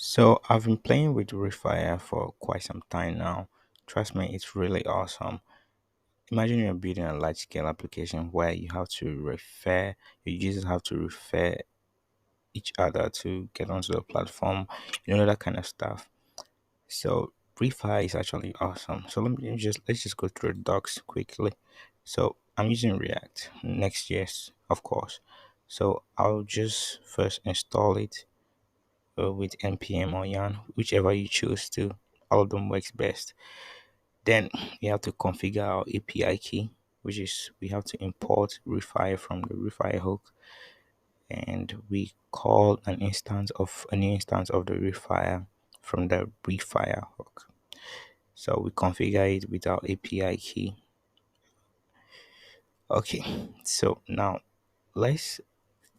So I've been playing with Refir for quite some time now. Trust me, it's really awesome. Imagine you're building a large scale application where you have to refer, your users have to refer each other to get onto the platform, that kind of stuff. So Refir is actually awesome. So let's just go through the docs quickly. So I'm using React Next.js, of course. So I'll just first install it with npm or yarn, whichever you choose to. All of them works best. Then we have to configure our API key, which is we have to import Refire from the Refire hook, and we call a new instance of the Refire from the Refire hook. So we configure it with our API key. Okay, so now let's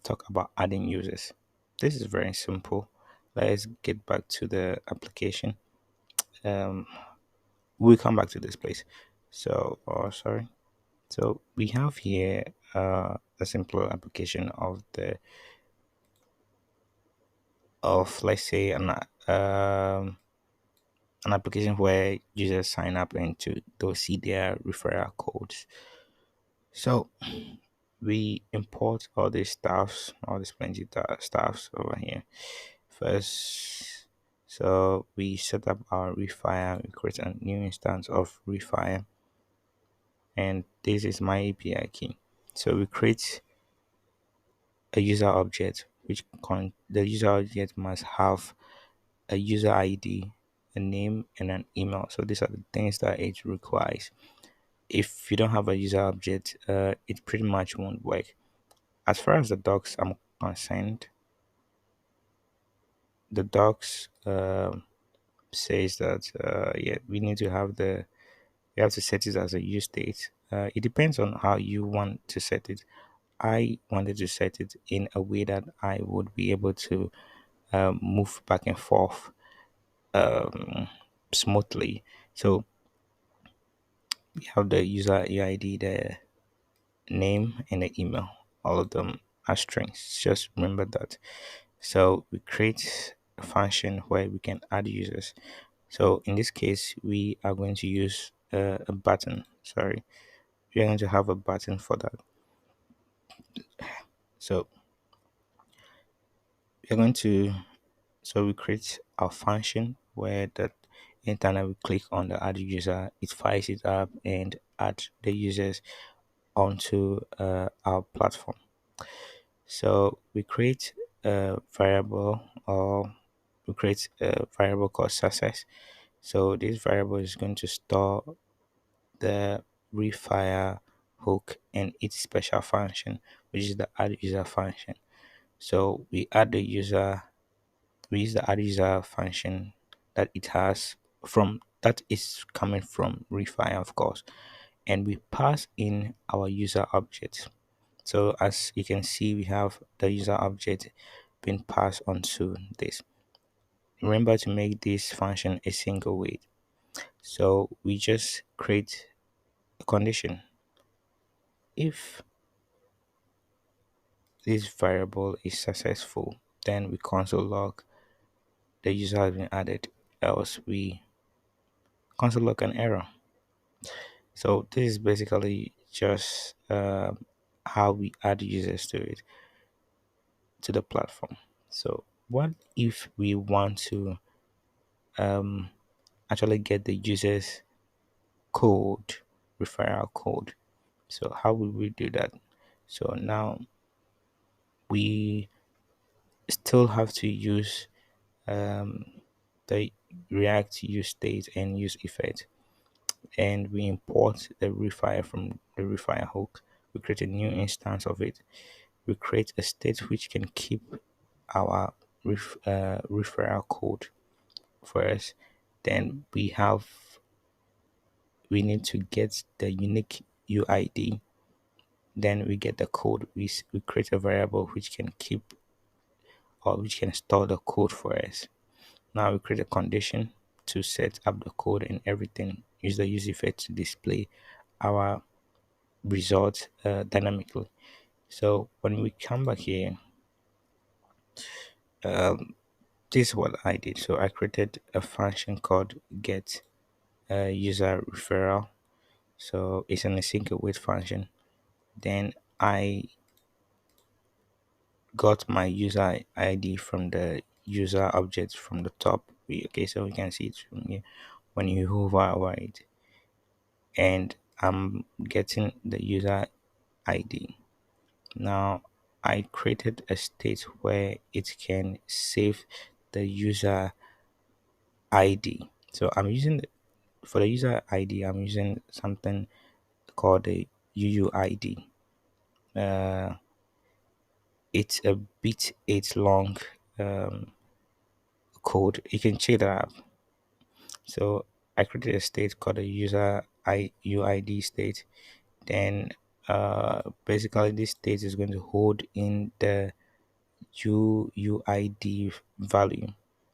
talk about adding users. This is very simple. Let's get back to the application. Um, we'll come back to this place. So, oh, sorry. So we have here a simple application of let's say an application where users sign up and to they'll see their referral codes. So we import all these stuffs, all these plenty stuffs over here. First, so we set up our refire, we create a new instance of refire, and this is my API key. So we create a user object, the user object must have a user ID, a name, and an email. So these are the things that it requires. If you don't have a user object, it pretty much won't work. As far as the docs I'm concerned, the docs says that yeah, we need to have the you have to set it as a use state. It depends on how you want to set it. I wanted to set it in a way that I would be able to move back and forth um, smoothly. So we have the user UID, the name, and the email. All of them are strings. Just remember that. So we create a function where we can add users. So in this case, we are going to use a button. Sorry, we are going to have a button for that. So we are going to we create our function where that anytime we click on the add user, it fires it up and add the users onto our platform. So we create a variable or we create a variable called success. So this variable is going to store the refire hook and its special function, which is the add user function. So we use the add user function that it has from that is coming from refire, of course, and we pass in our user object. So as you can see, we have the user object being passed onto this. Remember to make this function a single wait. So we just create a condition. If this variable is successful, then we console log the user has been added. Else we console log an error. So this is basically just how we add users to the platform. So what if we want to um, actually get the users code, referral code? So how will we do that? So now we still have to use um, the React use state and use effect, and we import the refire from the refire hook. We create a new instance of it. We create a state which can keep our referral code for us. Then we need to get the unique UID. Then we get the code. We create a variable which can keep or which can store the code for us. Now we create a condition to set up the code and everything. Use the use effect to display our results dynamically. So when we come back here, this is what I did. So I created a function called get user referral. So it's an async await function. Then I got my user ID from the user object from the top. Okay, so we can see it from here when you hover over it, and I'm getting the user ID. Now I created a state where it can save the user ID. So I'm using for the user ID, I'm using something called the UUID. Uh, it's a bit 8 long um, code. You can check that out. So I created a state called a UID state. Then basically this state is going to hold in the UUID value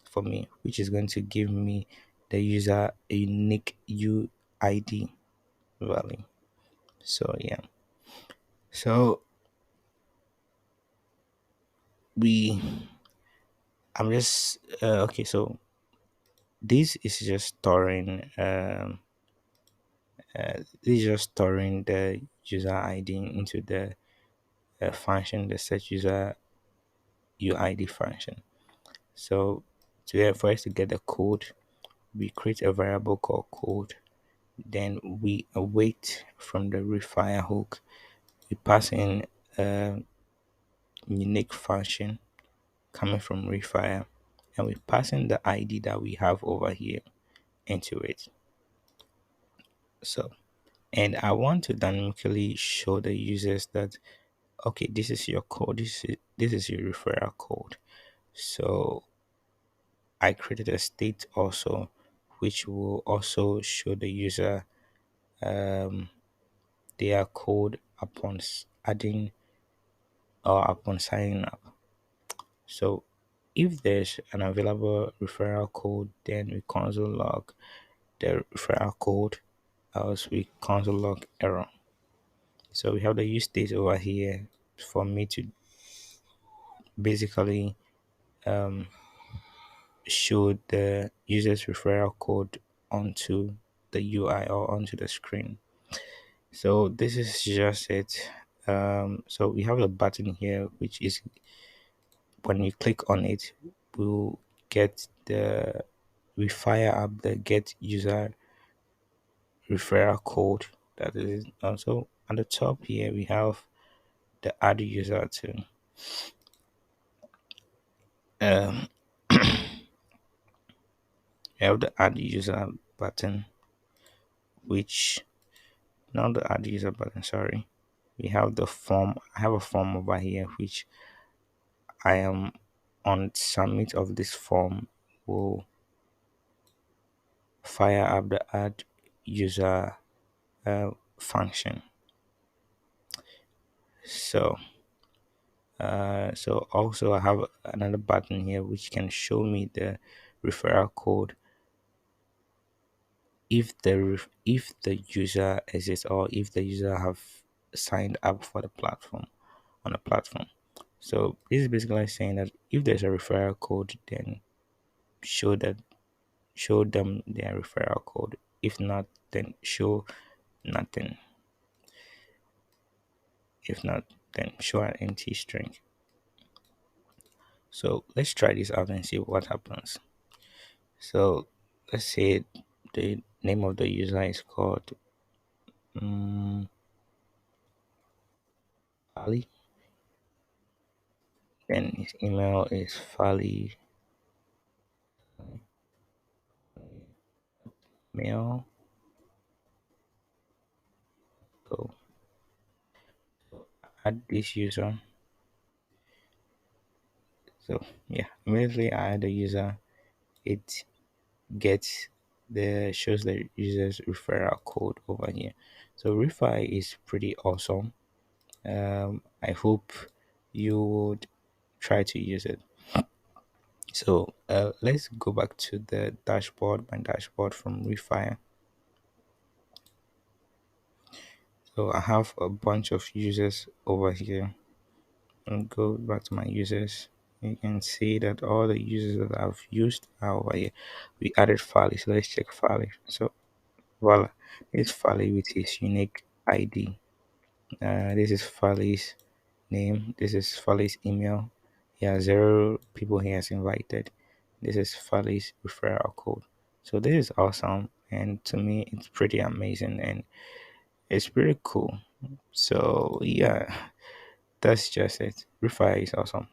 for me, which is going to give me the user a unique UID value. So yeah. So we I'm just okay, so this is just storing this is just storing the user ID into the function, the set user UID function. So for us to get the code, we create a variable called code. Then we await from the refire hook. We pass in a unique function coming from refire, and we pass in the ID that we have over here into it. So, and I want to dynamically show the users that okay, this is your code, this is your referral code. So I created a state also which will also show the user um, their code upon adding or upon signing up. So if there's an available referral code, then we console log the referral code, else we console log error. So we have the use state over here for me to basically um, show the user's referral code onto the UI or onto the screen. So this is just it. So we have a button here, which is when you click on it, we'll get the we fire up the get user referral code. That is also on the top here. We have the add user to um, we have the add user button, which not the add user button. Sorry, we have the form. I have a form over here, which I am on submit of this form will fire up the add user function. So so also I have another button here which can show me the referral code if if the user exists or if the user have signed up for the platform on the platform. So this is basically saying that if there's a referral code, then show that show them their referral code. If not, then show nothing. If not, then show an empty string. So let's try this out and see what happens. So let's say the name of the user is called um, Ali. Then his email is Fali mail. Go add this user. So yeah, immediately I add the user. It gets the shows the user's referral code over here. So Refi is pretty awesome. I hope you would try to use it. So let's go back to the dashboard, my dashboard from Refire. So I have a bunch of users over here and go back to my users. You can see that all the users that I've used are over here. We added Fali, so let's check Fali. So voila, this Fali with his unique ID. This is Fali's name. This is Fali's email. He has 0 people he has invited. This is Fali's referral code. So this is awesome, and to me, it's pretty amazing and it's pretty cool. So yeah, that's just it. Refir is awesome.